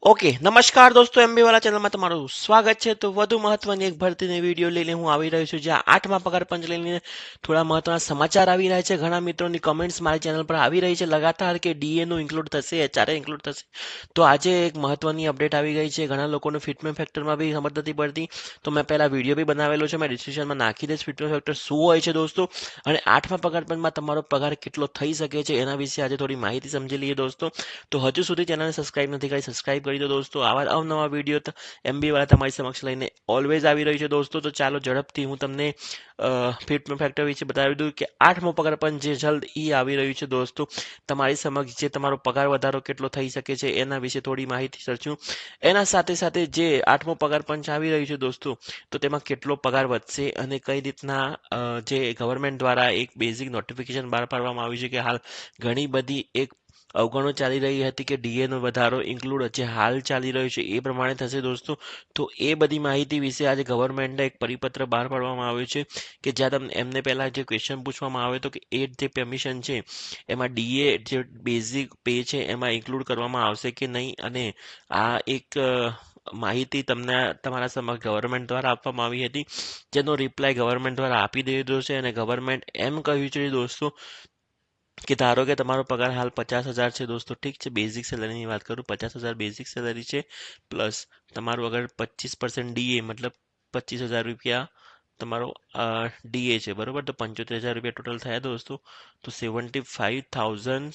okay નમસ્કાર દોસ્તો MB વાળા ચેનલમાં તમારું સ્વાગત છે તો વધુ મહત્વની એક ભરતીની વિડીયો લઈને હું આવી રહ્યો છું જ્યાં 8મા પગાર પંચ લઈને થોડા મહત્વના સમાચાર આવી રહ્યા છે ઘણા મિત્રોની કમેન્ટ્સ મારી ચેનલ પર આવી રહી છે લગાતાર કે ડીએ નું ઇન્ક્લુડ થશે એચઆરએ ઇન્ક્લુડ થશે તો આજે એક મહત્વની અપડેટ આવી ગઈ છે ઘણા લોકોને ફિટમેન્ટ ફેક્ટરમાં બી સમજ નથી પડતી તો મેં પહેલા વિડીયો બી બનાવેલો છે મેં ડિસ્ક્રિપ્શનમાં નાખી દઈશ ફિટમેન્ટ ફેક્ટર શું હોય છે દોસ્તો અને 8મા પગાર પંચમાં તમારો પગાર કેટલો થઈ શકે છે એના વિશે આજે થોડી માહિતી સમજી લઈએ દોસ્તો તો હજુ સુધી ચેનલને સબસ્ક્રાઇબ નથી કરી સબસ્ક્રાઇબ કરી દો દોસ્તો આવા અવનવા વિડીયો એમબી વાળા તમારી સમક્ષ લઈને ઓલવેઝ આવી રહ્યું છે દોસ્તો તો ચાલો ઝડપથી હું તમને ફિટમેન્ટ ફેક્ટર વિશે બતાવી દઉં કે 8મો પગાર પણ જે જલ્દ આવી રહ્યું છે દોસ્તો તમારી સમક્ષ જે તમારો પગાર વધારો કેટલો થઈ શકે છે એના વિશે થોડી માહિતી સરચું એના સાથે સાથે જે 8મો પગાર પંચ આવી રહ્યું છે દોસ્તો તો તેમાં કેટલો પગાર વધશે અને કઈ રીતના જે ગવર્મેન્ટ દ્વારા એક બેઝિક નોટિફિકેશન બહાર પાડવામાં આવ્યું છે કે હાલ ઘણી બધી એક અવગણો ચાલી રહી હતી કે ડીએ નો વધારો ઇન્ક્લુડ જે હાલ ચાલી રહ્યો છે એ પ્રમાણે થશે દોસ્તો તો એ બધી માહિતી વિશે આજે ગવર્મેન્ટે એક પરિપત્ર બહાર પાડવામાં આવ્યો છે કે જ્યાં તમને એમને પહેલા જે ક્વેશ્ચન પૂછવામાં આવ્યો હતો કે એ જે પરમિશન છે એમાં ડીએ જે બેઝિક પે છે એમાં ઇન્ક્લુડ કરવામાં આવશે કે નહીં અને આ એક માહિતી તમને તમારા સમક્ષ ગવર્મેન્ટ દ્વારા આપવામાં આવી હતી જેનો રિપ્લાય ગવર્મેન્ટ દ્વારા આપી દીધો છે અને ગવર્મેન્ટ એમ કહ્યું છે દોસ્તો કે ધારો કે તમારો પગાર હાલ 50,000 છે દોસ્તો ઠીક છે બેઝિક સેલરીની વાત કરું 50,000 બેઝિક સેલરી છે પ્લસ તમારું અગર 25% ડીએ મતલબ 25,000 રૂપિયા તમારો ડીએ છે બરોબર તો 75,000 રૂપિયા ટોટલ થયા દોસ્તો તો 75,000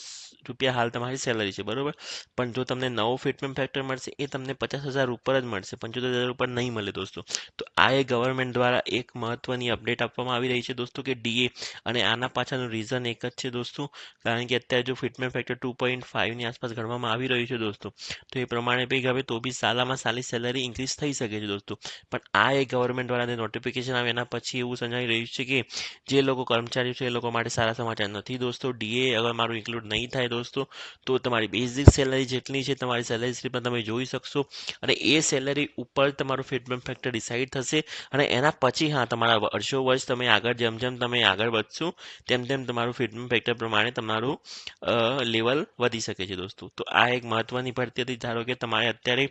રૂપિયા હાલ તમારી સેલરી છે બરોબર પણ જો તમને નવો ફિટમેન્ટ ફેક્ટર મળશે એ તમને 50,000 ઉપર જ મળશે 75,000 ઉપર નહીં મળે દોસ્તો તો આ એ ગવર્મેન્ટ દ્વારા એક મહત્વની અપડેટ આપવામાં આવી રહી છે દોસ્તો કે ડીએ અને આના પાછળનું રીઝન એક જ છે દોસ્તો કારણ કે અત્યારે જો ફિટમેન્ટ ફેક્ટર 2.5 ની આસપાસ ગણવામાં આવી રહ્યું છે દોસ્તો તો એ પ્રમાણે બી હવે તો બી સાલામાં સાલી સેલરી ઇન્ક્રીઝ થઈ શકે છે દોસ્તો પણ આ એક ગવર્મેન્ટ દ્વારા નોટિફિકેશન આવે એના પછી એવું સમજાઈ રહ્યું છે કે જે લોકો કર્મચારીઓ છે એ લોકો માટે સારા સમાચાર નથી દોસ્તો ડીએ અગર મારું ઇન્ક્લુડ નહીં થાય દોસ્તો તો તમારી બેઝિક સેલરી જેટલી છે તમારી સેલરી સ્લીપમાં તમે જોઈ શકશો અને એ સેલરી ઉપર તમારું ફિટમેન્ટ ફેક્ટર ડિસાઇડ થશે અને એના પછી હા તમારા વર્ષો વર્ષ તમે આગળ જેમ જેમ તમે આગળ વધશો તેમ તેમ તમારું ફિટમેન્ટ ફેક્ટર પ્રમાણે તમારું લેવલ વધી શકે છે દોસ્તો તો આ એક મહત્વની ભરતી હતી ધારો કે તમારે અત્યારે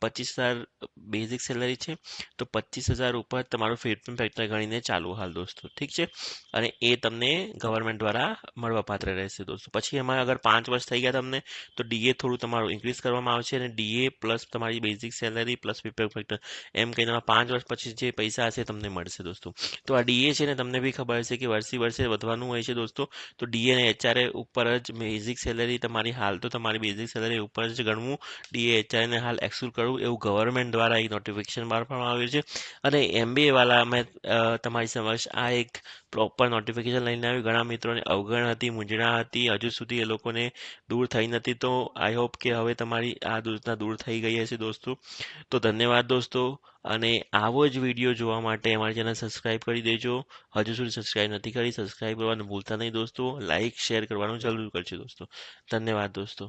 25,000 બેઝિક સેલરી છે તો 25,000 ઉપર તમારું ફિટમેન્ટ ફેક્ટર ગણીને ચાલુ હાલ દોસ્તો ઠીક છે અને એ તમને ગવર્મેન્ટ દ્વારા મળવાપાત્ર રહેશે દોસ્તો પછી એમાં અગર 5 વર્ષ થઈ ગયા તમને તો ડીએ થોડું તમારું ઇન્ક્રીઝ કરવામાં આવશે અને ડીએ પ્લસ તમારી basic salary plus fitment factor એમ કહીને 5 વર્ષ પછી જે પૈસા હશે તમને મળશે દોસ્તો તો આ ડીએ છે ને તમને બી ખબર હશે કે વર્ષે વધવાનું હોય છે દોસ્તો તો ડીએ અને એચઆરએ ઉપર જ બેઝિક સેલરી તમારી હાલ તો તમારી બેઝિક સેલરી ઉપર જ ગણવું ડીએ એચઆરએ ને હાલ એક્સક્લુડ કરવું એવું ગવર્મેન્ટ દ્વારા એક નોટિફિકેશન બહાર પાડવામાં આવ્યું છે અને એમબીએ વાળા મેં તમારી સમક્ષ આ એક પ્રોપર નોટિફિકેશન લઈને આવ્યું ઘણા મિત્રોને અવગણ હતી મૂંઝવણ હતી હજુ સુધી એ લોકોને દૂર થઈ નથી તો આઈ હોપ કે હવે તમારી આ દૂરના દૂર થઈ ગઈ હશે દોસ્તો તો ધન્યવાદ દોસ્તો અને આવો જ વિડીયો જોવા માટે અમારી ચેનલ સબસ્ક્રાઇબ કરી દેજો હજુ સુધી સબસ્ક્રાઇબ નથી કરી સબસ્ક્રાઇબ કરવાનું ભૂલતા નહીં દોસ્તો લાઇક શેર કરવાનું જરૂર કરજો દોસ્તો ધન્યવાદ દોસ્તો